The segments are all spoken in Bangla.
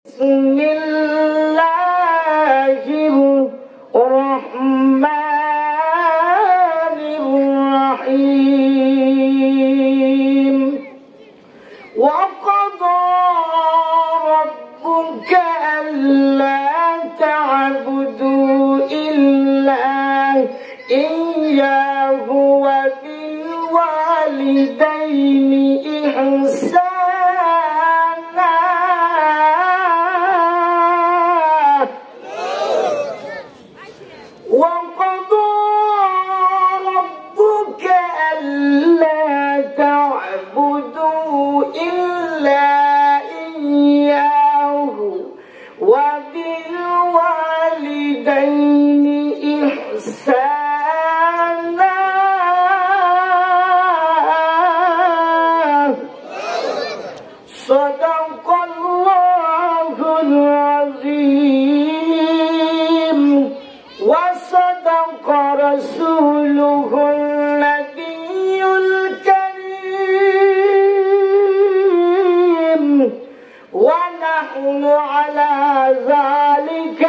بسم الله الرحمن الرحيم وقضى ربك ألا تعبدوا إلا إياه وبالوالدين إحسانا صدق الله العظيم وصدق رسوله النبي الكريم ونحن على ذلك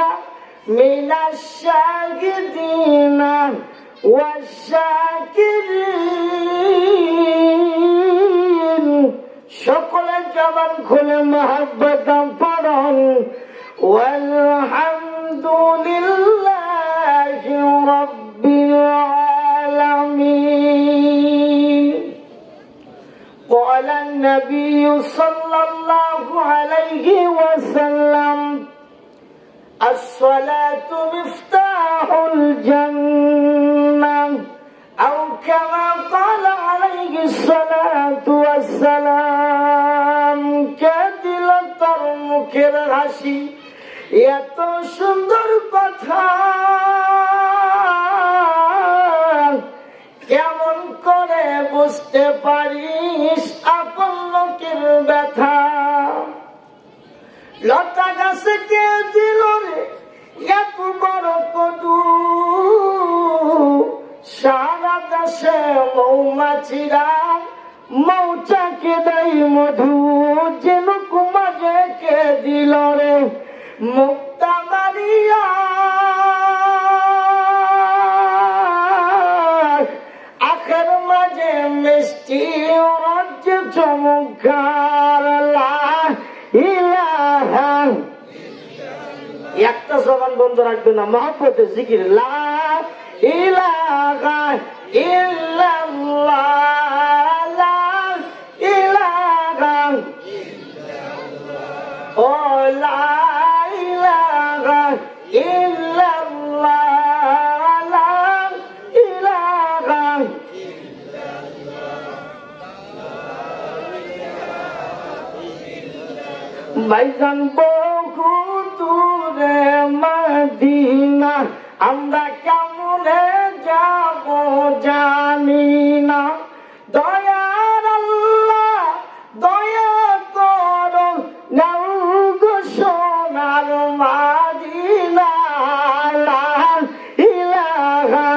من الشاهدين والشاكرين شكر جبل كل محبة فرعا والحمد لله رب العالمين. قال النبي صلى الله عليه وسلم الصلاة مفتاح الجنة أو كما قال عليه الصلاة والسلام كدل তরমুখের হাসি এত সুন্দর কথা কেমন করে বুঝতে পারিস আপন লোকের ব্যথা লতা গাছে কে দিল রে এত বড় কদু সারা দেশে মৌমাছিরা মৌচাকে দেয় মধু যেন কুমারে কে দিল রে মুক্তা মারিয়া আখের মাঝে মিষ্টি রাজ্য চমৎকার একটা জবান বন্ধ রাখবে না মহব্বতে জিকির লা ইলাহা ইল্লাল্লাহ লা ইলাহা ও লা ইলাহা ইল্লাল্লাহ লা ইলাহা ভাইজান বহু দূরে মদিনা আমরা কেমনে যাব জানি না দয়ার আল্লাহ দয়া করো নাও গো সোনার মদিনা লা ইলাহা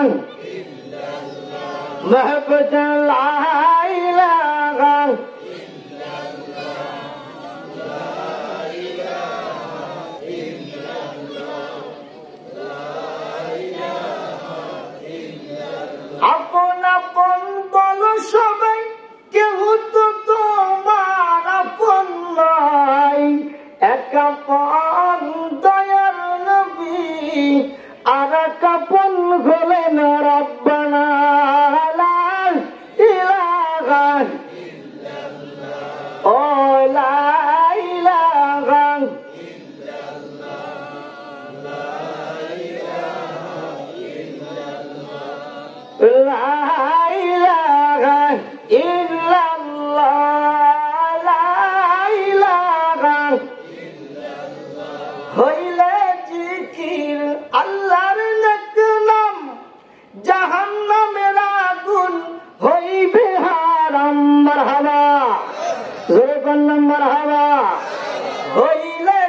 ইল্লাল্লাহ মহব্বত লা ইলাহা আপন আপন বলো সবাই কেউ তো তোমার আপন নাই এক আপন দয়ার নবী আর এক আপন হলেন রব্বানা লা ইলাহা ইল্লাল্লাহ ও লা ইলাহা লা ইলাহা ইল্লাল্লাহ লা ইলাহা ইল্লাল্লাহ হইলে জিকির আল্লাহর নেক নাম জাহান্নামের আগুন হইবে হারাম মারহাবা জোরে বললাম মারহাবা হইলে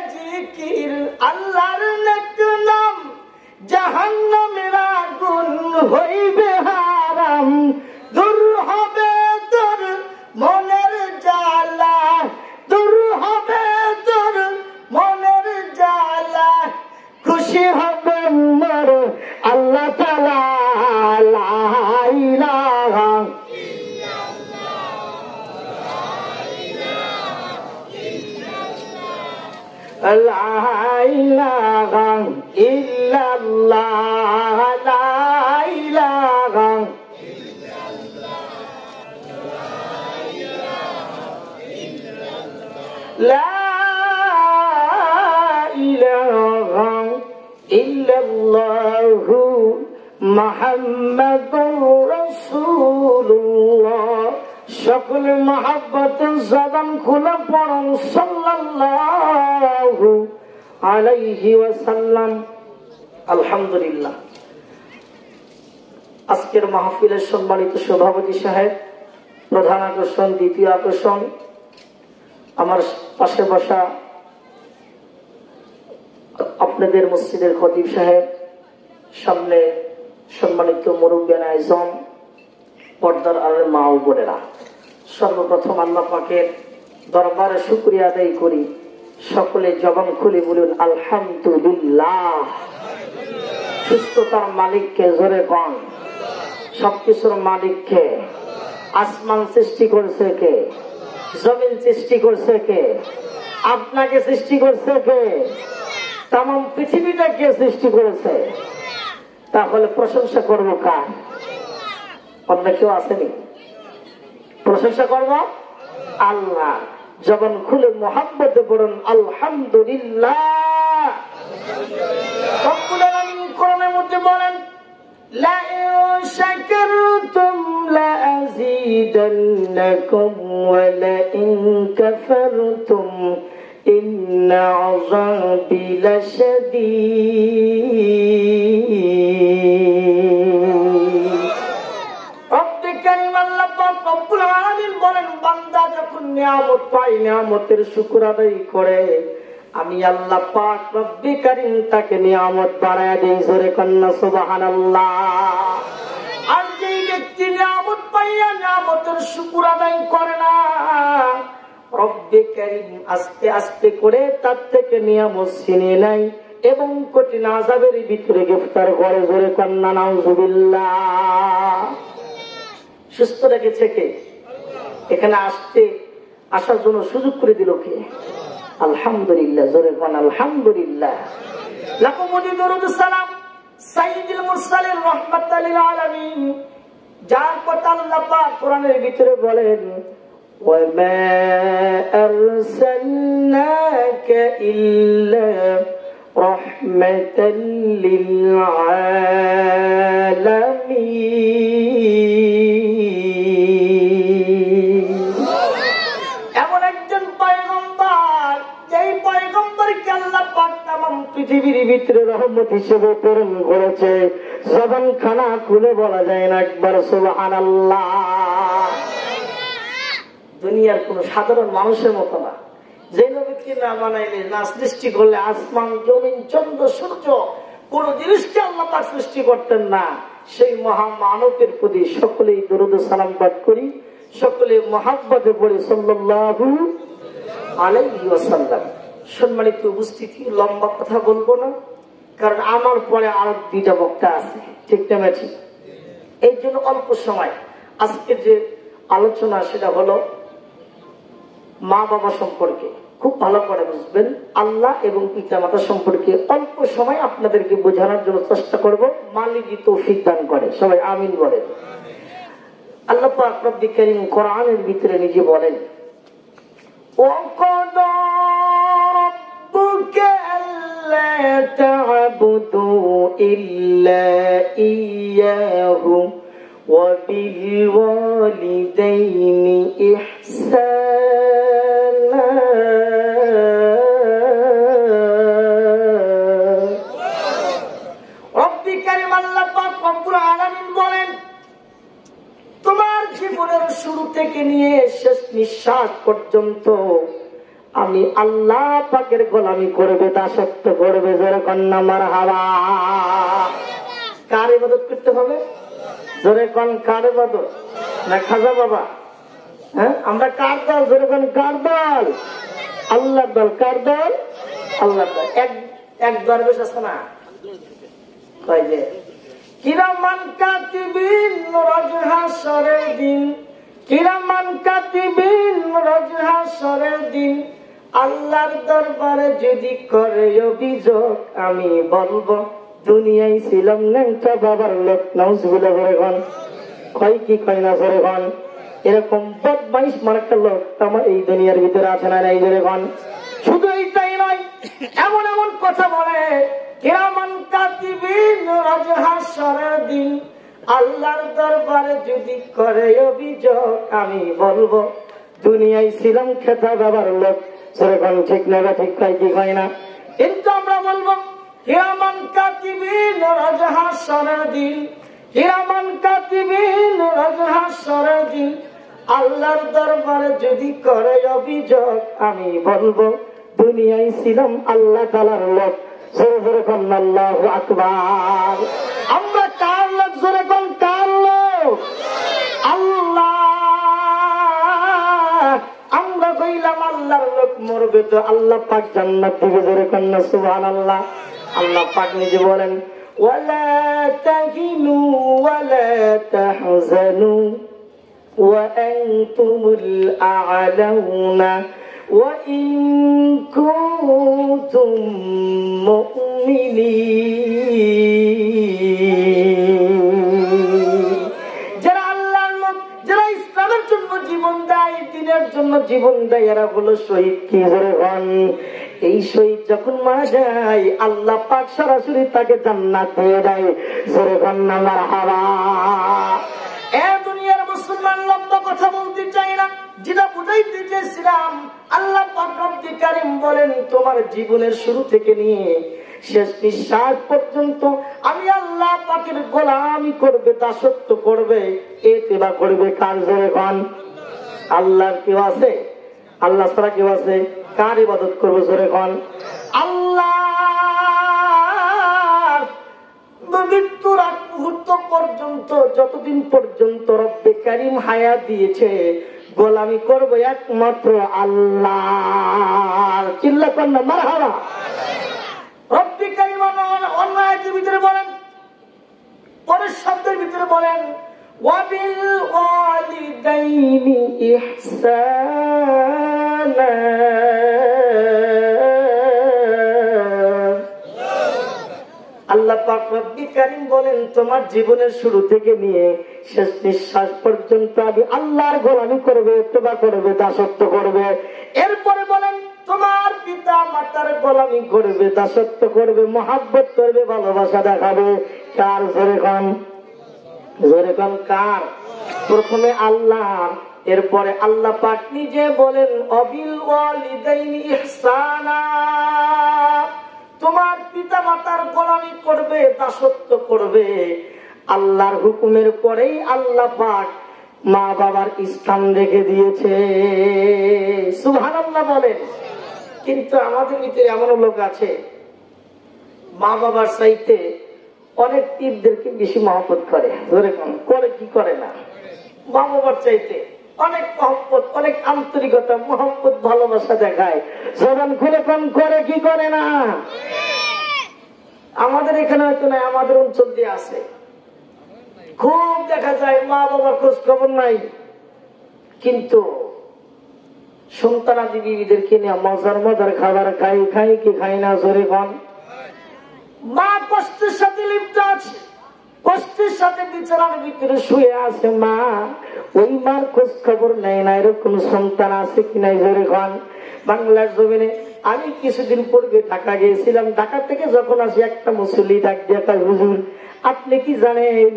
লা ইলাহা ইল্লাল্লাহ লা ইলাহা লা ইলাহা ইল্লাল্লাহু মুহাম্মাদুর রাসূলুল্লাহ। সকলে মহব্বতের জবান খুলে পড়ুন সাল্লাল্লাহু আলাইহি ওয়াসাল্লাম। আলহামদুলিল্লাহ। আজকের মাহফিলের সম্মানিত সভাপতি সাহেব, প্রধান আকর্ষণ, দ্বিতীয় আকর্ষণ, আমার পাশে বসা আপনাদের মসজিদের খতিব সাহেব, সামনে সম্মানিত মুরব্বিয়ান আইজম, পর্দার আড়ালে মা ও বোনেরা, সর্বপ্রথম আল্লাহ পাকের দরবারে শুকরিয়া আদায় করি। সকলে জবান খুলে বলুন আলহামদুলিল্লাহ। সুস্থতার মালিককে জোরে কন। সবকিছুর মালিককে। আসমান সৃষ্টি করছে কে? জমিন সৃষ্টি করছে কে? আপনাকে সৃষ্টি করছে কে? তাম পৃথিবীটা কে সৃষ্টি করেছে? তাহলে প্রশংসা করবো কার? অন্য কেউ আসেনি? প্রশংসা করব আল্লাহ। জবান খুলে মোহাম্মদে পড়ুন আলহামদুলিল্লাহ। রব্বুল আলামিন কোরআনের মধ্যে বলেন লাইন শাকারতুম লাযীদান্নাকুম ওয়া লাইন কাফারতুম ইন্না আযাবি লাশাদীদ। রব্বুল কারীম আল্লাহ পাক রব্বুল আলামিন বলেন, বান্দা যখন নিয়ামত পায়, নিয়ামতের শুকর আদায় করে, আমি আল্লাহ পাক রব্বুল কারীম তাকে নিয়ামত বাড়ায় দেই। জোরে কন্না সুবহানাল্লাহ। আর যেই ব্যক্তি নিয়ামত পাইয়া নিয়ামতের শুকর আদায় করে না, রব্বুল কারীম আস্তে আস্তে করে তার থেকে নিয়ামত ছিনিয়ে নেয় এবং কঠিন আযাবের ভিতরে গ্রেফতার করে। জোরে কন্না নাউযুবিল্লাহ। সুস্থ রেখেছে কে? এখানে আসার জন্য সুযোগ করে দিল কে? আলহামদুলিল্লাহ। জোরে কোন আলহামদুলিল্লাহ। লাকুম দরুদ সালাম সাইয়্যিদুল মুরসালিন রাহমাতাল লিল আলামিন, যার কথা আল্লাহ পাক কোরআনের ভিতরে বলেন ওয়া মা আরসালনাকা ইল্লা রাহমাতাল লিল আলামিন। এমন একজন পয়গম্বর, যেই পয়গম্বরকে আল্লাহ পাক তামাম পৃথিবীর ভিতরে রহমত হিসেবে প্রেরণ করেছে। জবান খানা খুলে বলা যায় না একবার সুবহানাল্লাহ। দুনিয়ার কোন সাধারণ মানুষের মতো না, যে নবীকে না বানাইলে, না সৃষ্টি করলে আসমান জমিন চন্দ্র সূর্য কোন জিনিসকে আল্লাহ পাক সৃষ্টি করতেন না। সেই মহা মানবের প্রতি সকলেই দরুদ সালাম পাঠ করি, সকলে মুহাব্বতে পড়ি সাল্লাল্লাহু আলাইহি ওয়াসাল্লাম। সম্মানিত উপস্থিতি, লম্বা কথা বলবো না, কারণ আমার পরে আরো দুইটা বক্তা আছে, ঠিক না ঠিক? এই জন্য অল্প সময় আজকে যে আলোচনা সেটা হলো মা বাবা সম্পর্কে। খুব ভালো করে বুঝবেন, আল্লাহ এবং পিতা মাতা সম্পর্কে অল্প সময় আপনাদেরকে বোঝানোর জন্য চেষ্টা করব। মালিকই তৌফিক দান করে, সবাই আমিন বলেন। আল্লাহ পাক রব্বুল কারীম কোরআনের ভিতরে নিজে বলেন ওয়াকাদা রাব্বুকা আল্লা তা'বুদু ইল্লা ইয়্যাহু ওয়া বিল ওয়ালিদাইনি ইহসানা। রব্বুল কারীম আল্লাহ পাক রব্বুল আলামিন বলেন, তোমার জীবনের শুরু থেকে নিয়ে শেষ নিঃশ্বাস পর্যন্ত আমি আল্লাহ পাকের গোলামি করবে, দাসত্ব করবে। জোরে কন্যা মারহাবা। কার ইবাদত করতে হবে? জোরে কন কার ইবাদত? না খাজা বাবা? হ্যাঁ, আমরা কার দল? জোরে কন কার দল? আল্লাহর দল। কার দল? আল্লাহর দল। এক দরবেশ আছে না, কয় যে কিরামান কাতিবিন রোজ হাসরের দিন, কিরামান কাতিবিন রোজ হাসরের দিন আল্লাহর দরবারে যদি করে অভিযোগ আমি বলবো দুনিয়ায় ছিলাম ন্যাংটা বাবার লোক। নাউজুবিল্লাহ করে কোন কয় কি কয় না করে কোন এরকম বদমাইশ মার্কা লোক আমার এই দুনিয়ার ভিতরে আছে না এই করে কোন। শুধু এইটাই নয়, এমন এমন কথা বলে কিরামান কাতিবিন রোজ হাশরের দিন আল্লাহর দরবারে যদি করে অভিযোগ আমি বলবো দুনিয়ায় ছিলাম খেতা বাবার লোক। সেরকম ঠিক না ঠিক কয় কি কয় না? কিন্তু আমরা বলবো কিরামান কাতিবিন রোজ হাশরের দিন, কিরামান কাতিবিন রোজ হাশরের দিন আল্লাহর দরবারে যদি করে অভিযোগ আমি বলবো দুনিয়ায় ছিলাম আল্লাহ তাআলার লোক। জোরে জোরে কোন আল্লাহু আকবার। আমরা কার লোক? জোরে কোন কার লোক? আল্লাহ। আমরা কইলাম আল্লাহর লোক, মরবে তো আল্লাহ পাক জান্নাত দিবে। জোরে কোন সুবহানাল্লাহ। আল্লাহ পাক নিজে বলেন ওয়ালা তাহিনু ওয়ালা তাহজানু وأنتم الأعلون وإن كنتم مؤمنين। যারা আল্লাহর লোক, যারা ইসলামের জন্য জীবন দেয়, দ্বীনের জন্য জীবন দেয়, এরা হলো শহীদ। কি করে হন? এই শহীদ যখন মারা যায় আল্লাহ পাক সরাসরি তাকে জান্নাত দিয়ে দেয়। জোরে হন না মারহাবা। দুনিয়ার মুসলমান লম্বা কথা বলতে চাই না, যেটা বুঝাইতে চেয়েছিলাম আল্লাহ পাক রব্বুল কারীম বলেন তোমার জীবনের শুরু থেকে নিয়ে শেষ নিঃশ্বাস পর্যন্ত আমি আল্লাহ পাকের গোলামি করবে, দাসত্ব করবে, ইত্তেবা করবে। কার? জোরে কোন আল্লাহর। কেউ আছে? আল্লাহ ছাড়া কেউ আছে? কার ইবাদত করবে? জোরে কোন আল্লাহ। মৃত্যুর আগ মুহূর্ত পর্যন্ত, যতদিন পর্যন্ত রব্বে কারীম হায়াত দিয়েছে, গোলামি করবো একমাত্র আল্লাহ। চিল্লা কন্যা মারহাবা। রব্বে কারীম অন্য আয়াতের ভিতরে বলেন, পরের শব্দের ভিতরে বলেন ওয়াবিল ওয়ালিদাইনি ইহসানা। আল্লাহ পাক রব্বুল কারীম বলেন তোমার জীবনের শুরু থেকে নিয়ে শেষ নিঃশ্বাস পর্যন্ত আমি আল্লাহর গোলামি করবে, ইত্তেবা করবে, দাসত্ব করবে। এরপরে বলেন তোমার পিতা মাতার গোলামি করবে, দাসত্ব করবে, মহব্বত করবে, ভালোবাসা দেখাবে। কার? জোরে কোন জোরে কোন কার? প্রথমে আল্লাহ, এরপরে আল্লাহ পাক নিজে বলেন অবিল ওয়ালিদাইনি ইহসানা। তোমার পিতা মাতার গোলামি করবে, দাসত্ব করবে। আল্লাহর হুকুমের পরেই আল্লাহ পাক মা বাবার স্থান রেখে দিয়েছে। সুবহানাল্লাহ বলেন। কিন্তু আমাদের ভিতরে এমন লোক আছে মা বাবার চাইতে অনেক পীরদেরকে বেশি মহব্বত করে। ধরে করে কি করে না? মা বাবার চাইতে অনেক মহব্বত, অনেক আন্তরিকতা, মহব্বত, ভালোবাসা দেখায়। জবান খুলে কম করে কি করে না? আমাদের এখানে হয়তো নাই, আমাদের অঞ্চল দিয়ে আছে। খুব দেখা যায় মা বাবার খোঁজ খবর নাই, কিন্তু সন্তানাদি বিবিদেরকে নিয়ে মজার মজার খাবার খাই। খাই কি খাই না? জোরে কন। মা কষ্টের সাথে লিপ্ত আছে, কষ্টের সাথে বিছানার ভিতরে শুয়ে আছে মা, ওই মার খোঁজ খবর নেয় না। এরকম সন্তান আছে কি নাই? জোরে কন। বাংলার জমিনে আমি কিছুদিন পূর্বে ঢাকা গিয়েছিলাম। ঢাকা থেকে যখন আসি একটা মুসল্লি ডাক দিয়ে কয় হুজুর আপনি কি জানেন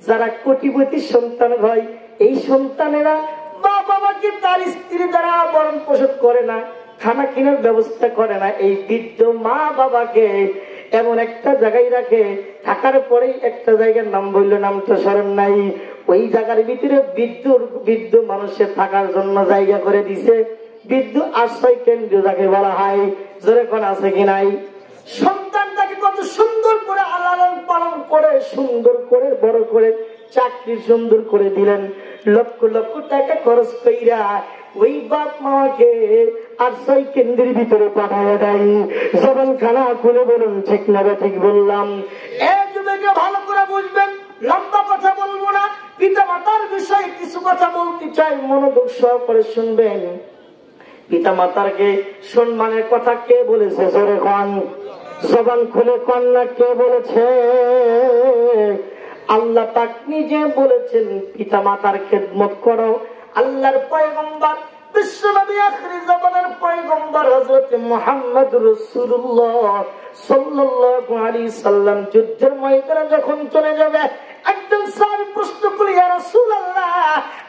যারা কোটিপতি সন্তান হয় এই সন্তানেরা মা বাবাকে তার স্ত্রী দ্বারা বরণ পোষণ করে না, খানা কেনার ব্যবস্থা করে না। এই বৃদ্ধ মা বাবাকে এমন একটা জায়গায় রাখে, থাকার পরেই একটা জায়গার নাম বললো, নামটা স্মরণ নাই, ওই জায়গার ভিতরে বৃদ্ধ মানুষের থাকার জন্য জায়গা করে দিছে। বৃদ্ধ আশ্রয় কেন্দ্র যাকে বলা হয়। জোরে কোন আছে কি নাই? সন্তানটাকে কত সুন্দর করে লালন পালন করে, সুন্দর করে বড় করে, চাকরি সুন্দর করে দিলেন, লক্ষ লক্ষ টাকা খরচ কইরা ওই বাপ মাকে আশ্রয় কেন্দ্রের ভিতরে পাঠায় দেয়। জবান খানা খুলে বলুন ঠিক না? ঠিক বললাম। এই যুবকে ভালো করে বুঝবেন, লম্বা কথা বলবো না, পিতা মাতার বিষয়ে কিছু কথা বলতে চাই, মনোযোগ সহকারে শুনবেন। পিতা মাতারকে সম্মানের কথা কে বলেছে? জোরে কন, জবান খুলে কন না, কে বলেছে? আল্লাহ পাক নিজে বলেছেন পিতা মাতার খেদমত করো। আল্লাহর পয়গম্বর বিশ্বনবী আখিরি জামানার পয়গম্বর হযরত মুহাম্মদ রাসূলুল্লাহ সাল্লাল্লাহু আলাইহি সাল্লাম যুদ্ধের ময়দানে যখন চলে যাবে, একজন সাহাবী প্রশ্ন করে, ইয়া রাসূলুল্লাহ,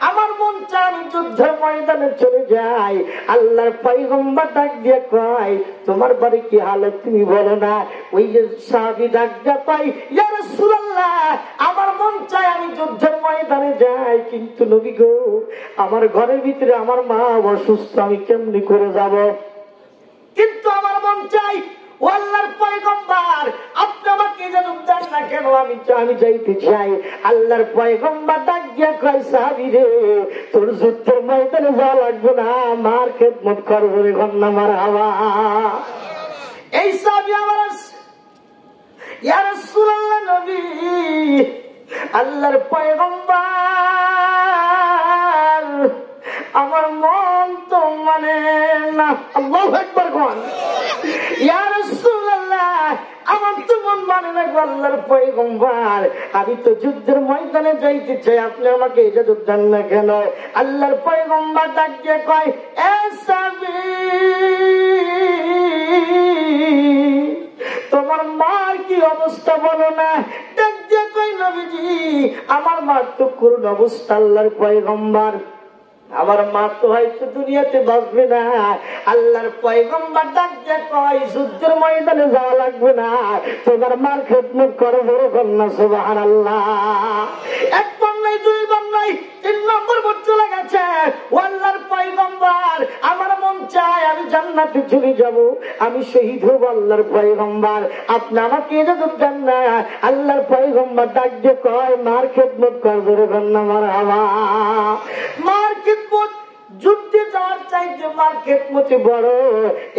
আমার মন চায় আমি যুদ্ধের ময়দানে চলে যাই। আল্লাহর পয়গম্বর ডাক দিয়ে কয়, তোমার বাড়ি কি হালত তুমি বলো না? ওই যে সাহাবী ডাক দিয়ে কয়, ইয়া রাসূলুল্লাহ, আমার মন চায় আমি যুদ্ধের ময়দানে যাই, কিন্তু নবী গো, আমার ঘরের ভিতরে আমার মা অসুস্থ, আমি কেমনি করে যাব? কিন্তু আমার মন চাই, ও আল্লাহর পয়গম্বর, আপনি আমাকে ইজাজত দেন না কেন? আমি যাইতে চাই। আল্লাহর পয়গম্বর ডাক দিয়া কয়, সাহাবী রে, তোর যুদ্ধের ময়দানে যাওয়া লাগবে না, মার খেদমত করবো রে, ঘন্না মারহাবা। এই সাহাবী আমার, ইয়া রাসূলুল্লাহ, নবী, আল্লাহর পয়গম্বর, আমার মন তো মানে না। আল্লাহু আকবার কোন। ইয়া রাসূলুল্লাহ, আমার তো মন মানে না গো আল্লাহর পয়গম্বর, আমি তো যুদ্ধের ময়দানে যাইতে চাই, আপনি আমাকে ইজাজত দেন না কেন? আল্লাহর পয়গম্বর ডাক দিয়ে কয়, এ সাহাবী, তোমার মার কি অবস্থা বলো না? ডাক দিয়ে কয়, নবীজি, আমার মার তো করুণ অবস্থা। আল্লাহর পয়গম্বর, আমার মা তো হয়তো দুনিয়াতে বাঁচবে না। আল্লাহর পয়গম্বর ডাক দিয়ে কয়, যুদ্ধের ময়দানে যাওয়া লাগবে না, তোমার মার খেদমত করো, বড় কন্যা, সুবহানাল্লাহ। এক বার নাই, দুই বার নাই, 3 নম্বর বার চলে গেছে। ও আল্লাহর পয়গম্বর, আমার মন চায় আমি জান্নাতে চলে যাব, আমি শহীদ হব। আল্লাহর পয়গম্বর, আপনি আমাকে ইজাজত দেন না? আল্লাহর পয়গম্বর ডাক দিয়ে কয়, মার খেদমত কর, বড় কন্যা, মারহাবা। মার খেদমত যুদ্ধে যাওয়ার চাইতে মার খেদমতে বড়।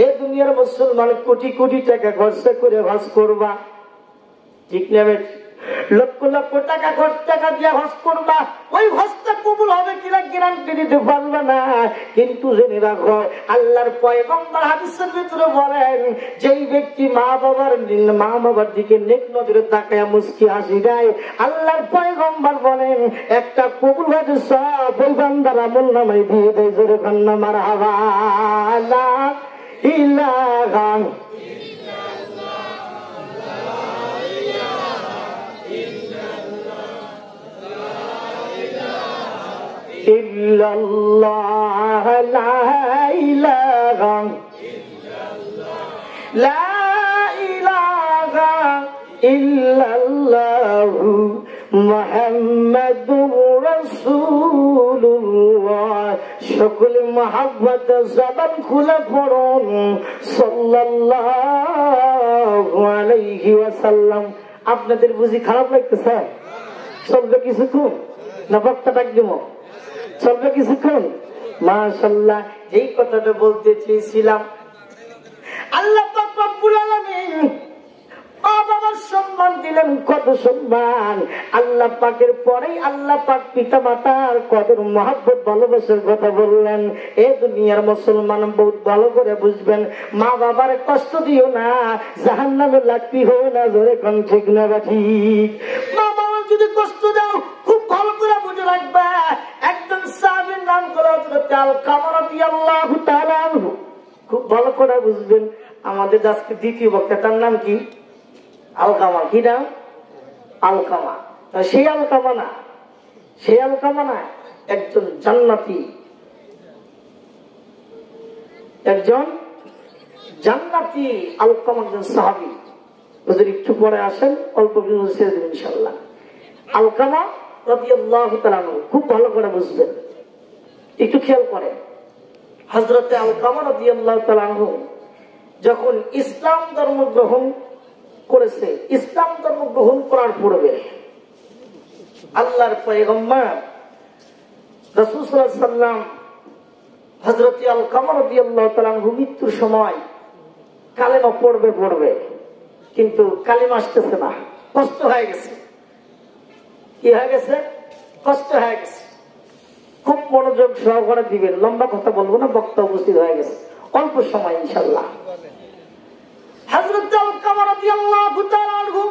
এ দুনিয়ার মুসলমান কোটি কোটি টাকা খরচ করে হজ করবা, ঠিক নেবে, লক্ষ লক্ষ টাকা টাকা দিয়ে হজ করবা, ওই হজটা কবুল হবে কিনা গ্যারান্টি দিতে পারবে না। কিন্তু জেনে রাখো, আল্লাহর পয়গম্বর হাদিসের ভিতরে বলেন, যেই ব্যক্তি মা বাবার দিকে নেক নজরে তাকায় মুস্কি হাসি দেয়, আল্লাহর পয়গম্বর বলেন, একটা কবুল হজের সব ওই বান্দার আমল নামায় দিয়ে দেয়। জোরে কান্না মারহাবা। লা ইলাহা ইল্লাল্লাহ, লা ইলাহা ইল্লাল্লাহু মুহাম্মাদুর রাসূলুল্লাহ। সকলে মহব্বত জবান খুলে পড়ুন, সাল্লাল্লাহু আলাইহি ওয়াসাল্লাম। আপনাদের বুঝি খারাপ লাগতেছে? চলবে কিছুক্ষণ না বক্তা ডাক দিব? চলবে কিছুক্ষণ? মাশাআল্লাহ। যেই কথাটা বলতে চেয়েছিলাম, আল্লাহ পাক রব্বুল আলামিন মা বাবার সম্মান দিলেন, কত সম্মান। আল্লাহ পাকের পরেই আল্লাহ পাক পিতা মাতার কদর মহব্বত ভালোবাসার কথা বললেন। এ দুনিয়ার মুসলমান বহুত ভালো করে বুঝবেন, মা বাবার কষ্ট দিও না, জাহান্নামে লাগতি হয় না। জোরে কোন ঠিক না ঠিক? মা বাবার যদি কষ্ট দাও, খুব ভালো করে বুঝে রাখবা। একজন সাহাবীর নাম করা হযরত আলকামা রাদিয়াল্লাহু তাআলা আনহু, খুব ভালো করে বুঝবেন। আমাদের আজকে দ্বিতীয় বক্তার নাম কি? আলকামা। কি নাম? আলকামা। সেই আলকামা না, সেই আলকামা না, একজন জান্নাতি, একজন জান্নাতি আলকামা, একজন সাহাবী। যদি একটু পরে আসেন, অল্প কিছু ছেড়ে দেবেন ইনশাআল্লাহ। আলকামা রাদিয়াল্লাহু তাআলা আনহু, খুব ভালো করে বুঝবেন, একটু খেয়াল করেন। হযরতে আলকামা রাদিয়াল্লাহু তাআলা আনহু যখন ইসলাম ধর্ম গ্রহণ করেছে, ইসলাম ধর্ম গ্রহণ করার পূর্বে আল্লাহর পয়গম্বর রাসূল সাল্লাল্লাহু আলাইহি ওয়াসাল্লাম হযরত আলকামা রাদিয়াল্লাহু তাআলা আনহু মৃত্যুর সময় কালেমা পড়বে, কিন্তু কালেমা আসতেছে না, কষ্ট হয়ে গেছে। কি হয়ে গেছে? কষ্ট হয়ে গেছে। খুব মনোযোগ সহকারে দিবেন, লম্বা কথা বলবো না, বক্তা উপস্থিত হয়ে গেছে, অল্প সময় ইনশাল্লাহ। হযরত আলকামা রাদিয়াল্লাহু তাআলা আনহু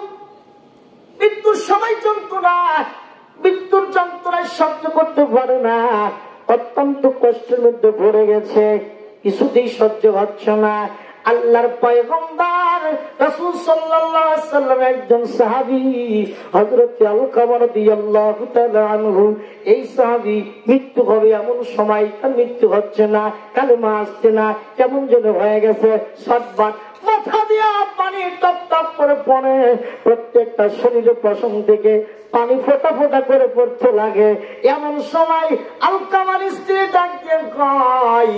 মৃত্যুর সময় যন্ত্রণা, মৃত্যুর যন্ত্রণায় সহ্য করতে পারে না, অত্যন্ত কষ্টের মধ্যে পড়ে গেছে, কিছুতেই সহ্য হচ্ছে না। আল্লাহর পয়গম্বর রাসূল সাল্লাল্লাহু আলাইহি ওয়াসাল্লাম একজন সাহাবী হযরত আলকামা রাদিয়াল্লাহু তাআলা আনহু, এই সাহাবী মৃত্যু হবে এমন সময় তার মৃত্যু হচ্ছে না, কালেমা আসছে না, কেমন যেন হয়ে গেছে, সটবাট মাথা দিয়া পানি টপ টপ করে পড়ে, প্রত্যেকটা শরীরের পশম থেকে পানি ফোঁটা ফোঁটা করে পড়তে লাগে। এমন সময় আলকামার স্ত্রী ডাক দিয়ে কয়,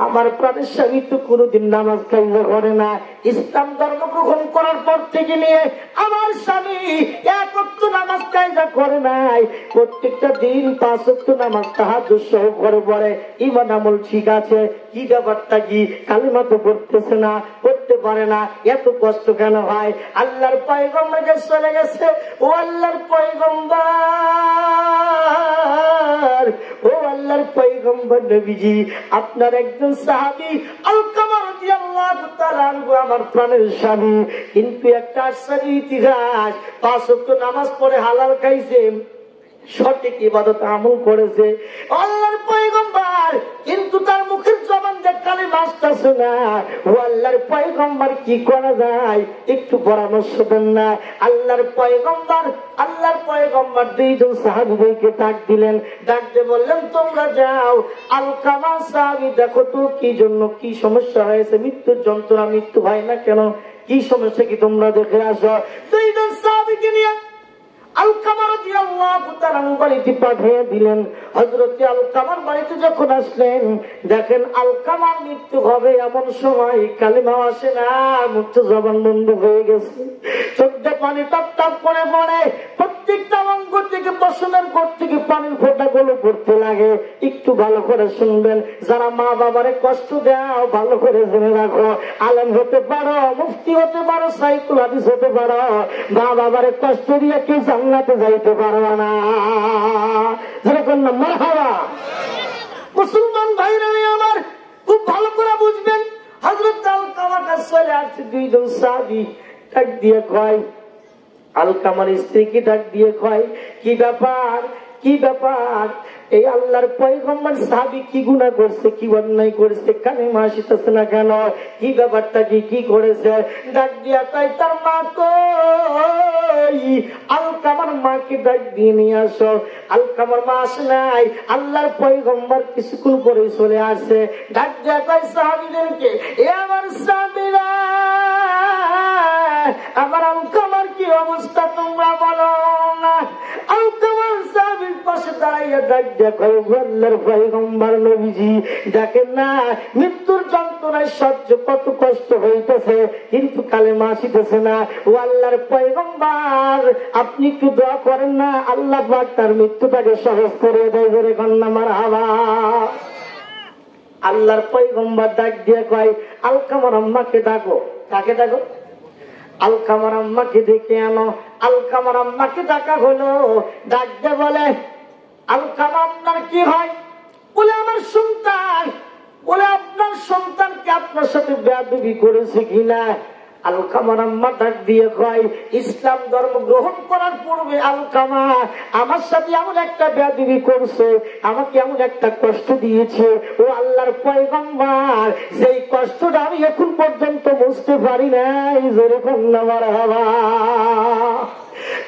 আমার প্রাণের স্বামী তো কোনোদিন নামাজ কাজা করে না, ইসলাম ধর্ম গ্রহণ করার পর থেকে নিয়ে আমার স্বামী এক ওয়াক্ত নামাজ কাজা করে নাই, প্রত্যেকটা দিন 5 ওয়াক্ত নামাজ তাহাজ্জুদ সহ করে পড়ে, ঈমান আমল ঠিক আছে, কি ব্যাপারটা কি, কালিমা তো পড়তেছে না, পড়তে পারে না, এত কষ্ট কেন হয়? আল্লাহর পয়গম্বর চলে গেছে, ও আল্লাহর পয়গম্বর, ও আল্লাহর পয়গম্বর নবীজি, আপনার একজন সাহাবী আলকামা রাদিয়াল্লাহু তাআলা আনহু আমার প্রাণের স্বামী, কিন্তু একটা আশ্চর্য ইতিহাস, 5 ওয়াক্ত নামাজ পড়ে হালাল খাইছে, সঠিক ইবাদত আমল করেছে আল্লাহর পয়গম্বর, কিন্তু তার মুখের জবান দিয়ে কালিমা আসতেছে না। ও আল্লাহর পয়গম্বর, কি করা যায়, একটু পরামর্শ দেন না। আল্লাহর পয়গম্বর 2 জন সাহাবীকে ডাক দিলেন, ডাক দিয়ে বললেন, তোমরা যাও, আলকামা সাহাবী দেখো তো কি জন্য, কি সমস্যা হয়েছে, মৃত্যুর যন্ত্রণা, মৃত্যু হয় না কেন, কি সমস্যা কি তোমরা দেখে আসো। 2 জন সাহাবীকে নিয়ে আলকামা রাদিয়াল্লাহু তাআলা বাড়িতে পাঠিয়ে দিলেন। হযরত আলকামার বাড়িতে যখন আসলেন, দেখেন আলকামার মৃত্যু হবে এমন সময় কালিমা আসে না, মুক্ত জবান বন্ধ হয়ে গেছে, চোখে পানি টপ টপ করে পড়ে, প্রত্যেকটা অঙ্গ থেকে পশমের কোট থেকে পানির ফোঁটাগুলো পড়তে লাগে। একটু ভালো করে শুনবেন, যারা মা বাবারে কষ্ট দাও ভালো করে জেনে রাখো, আলেম হতে পারো, মুফতি হতে পারো, সাইকুল হাদিস হতে পারো, মা বাবারে কষ্ট দিয়ে কি জান্নাতে যাইতে পারবা না। যেরকম না মারহাবা। মুসলমান ভাইরা আমার খুব ভালো করে বুঝবেন, হযরত আলকামার কাছে চলে আসছে 2 জন সাহাবী, ডাক দিয়ে কয়, আলকামার স্ত্রীকে ডাক দিয়ে কয়, কি ব্যাপার, কি ব্যাপার, এই আল্লাহর পয়গম্বর সাহাবী কি গুনাহ করছে, কি অন্যায় করেছে, কালিমা আসিতেছে না কেন, কি ব্যাপারটা কি করেছে? ডাক দিয়া কয়, তার মা কই, আলকামার মাকে ডাক দিয়ে নিয়ে আসো। আলকামার মা আসে নাই, আল্লাহর পয়গম্বর কিছুক্ষণ পরে চলে আসে, ডাক দিয়া কয় সাহাবীদেরকে, এ আমার সাহাবীরা, আমার আলকামার কি অবস্থা তোমরা বলো না। আলকামার সাহাবীর পাশে দাঁড়াইয়া ডাক দিয়া কয়, আল্লাহর পয়গম্বর নবীজি, দেখেন না মৃত্যুর যন্ত্রণায় সহ্য কত কষ্ট হইতেছে, কিন্তু কালেমা আসিতেছে না। ও আল্লাহর পয়গম্বর, আপনি একটু দোয়া করেন না, আল্লাহ পাক তার মৃত্যুটাকে সহজ করে দেয়। জোরে কন্যা মারহাবা। আল্লাহর পয়গম্বর ডাক দিয়ে কয়, আলকামার আম্মাকে ডাকো। কাকে ডাকো? আলকামার আম্মাকে ডেকে আনো। আলকামার আম্মাকে ডাকা হলো, ডাক দিয়ে বলে, আলকামা আপনার কি হয়? বলে আমার সন্তান। বলে আপনার সন্তানকে আপনার সাথে বেয়াদবি করেছে কিনা? আলকামার আম্মা ডাক দিয়ে কয়, ইসলাম ধর্ম গ্রহণ করার পূর্বে আলকামা আমার সাথে এমন একটা বেয়াদবি করছে, আমাকে এমন একটা কষ্ট দিয়েছে, ও আল্লাহর পয়গম্বর, সেই কষ্টটা আমি এখন পর্যন্ত বুঝতে পারি নাই। যেরকম নামার হওয়া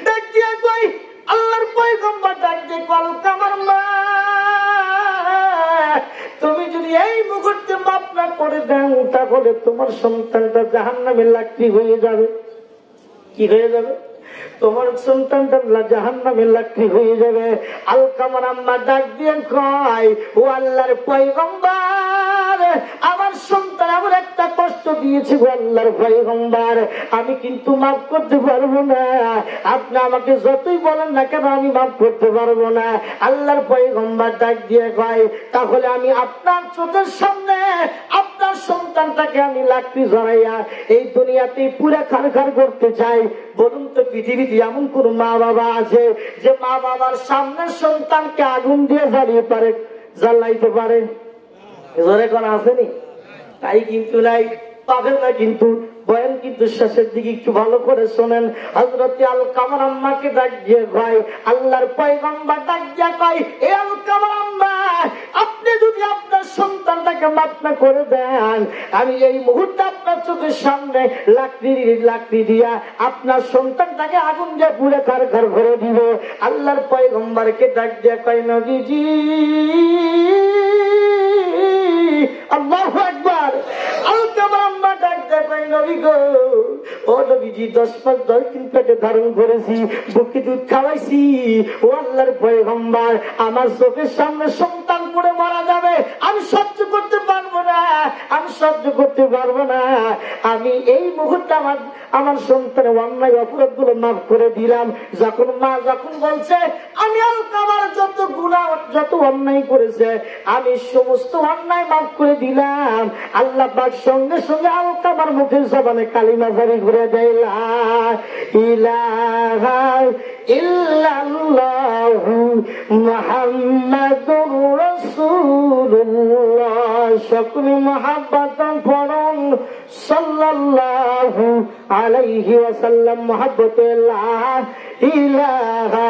ডাক দিয়ে কয়, আল্লাহর পয়গম্বর ডাক দিয়ে আলকামার মা, তুমি যদি এই মুহূর্তে মাফ না করে দাও, তাহলে তোমার সন্তানটা জাহান্নামের লাকড়ি হয়ে যাবে। কি হয়ে যাবে? তোমার সন্তানটা জাহান্নামের লাকড়ি হয়ে যাবে। আলকামার আম্মা ডাক দিয়ে কয়, ও আল্লাহর পয়গম্বর, আমার সন্তান এমন একটা কষ্ট দিয়েছে গো আল্লাহর পয়গম্বর, আমি কিন্তু মাফ করতে পারবো না। আপনি আমাকে যতই বলেন না কেন, আমি মাফ করতে পারবো না। আল্লাহর পয়গম্বর ডাক দিয়ে কয়, তাহলে আমি আপনার চোখের সামনে আপনার সন্তানটাকে আমি লাকড়ি জড়াইয়া এই দুনিয়াতে পুরা খারখার করতে চাই। বলুন তো, পৃথিবীতে এমন কোন মা বাবা আছে যে মা বাবার সামনে সন্তানকে আগুন দিয়ে জ্বালিয়ে পারে? জ্বালাইতে পারে? জোরে কোন আসেনি? তাই কিন্তু নাই, পাবেন না। কিন্তু বয়ান কিন্তু শেষের দিকে একটু ভালো করে শোনেন। হযরত আলকামার আম্মাকে ডাক দিয়ে কয়, আল্লাহর পয়গম্বর ডাক দিয়ে কয়, এ আলকামার আম্মা, আপনি যদি আপনার সন্তানটাকে মাফ না করে দেন, আমি এই মুহূর্তে আপনার চোখের সামনে লাকড়ি দিয়া আপনার সন্তানটাকে আগুন দিয়ে পুড়ে কারখার করে দিব। আল্লাহর পয়গম্বরকে ডাক দিয়ে কয়, নবীজি, আল্লাহু আকবার। আলকামার আম্মা ডাক দিয়ে কয়, নবী গো, ও নবীজি, 10 মাস 10 দিন পেটে ধারণ করেছি, বুকে দুধ খাওয়াইছি। ও আল্লাহর পয়গম্বর, আমার চোখের সামনে সন্তান পড়ে মারা যাবে, আমি সহ্য করতে পারবো না, আমি সহ্য করতে পারবো না। আমি এই মুহূর্তে আমার সন্তানের অন্যায় অপরাধ গুলো মাফ করে দিলাম। যখন মা বলছে, আমি আলকামার যত গুনাহ যত অন্যায় করেছে আমি সমস্ত অন্যায় মাফ করে দিলাম, আল্লাহ পাক সঙ্গে সঙ্গে আলকামার মুখের জবানে কালিমা জারি করে দেয়, লা ইলাহা ইল্লাল্লাহু মুহাম্মাদুর রাসূলুল্লাহ। সকলে মুহাব্বতান পড়ুন, সাল্লাল্লাহু আলাইহি ওয়াসাল্লাম। মুহাব্বতে লা ইলাহা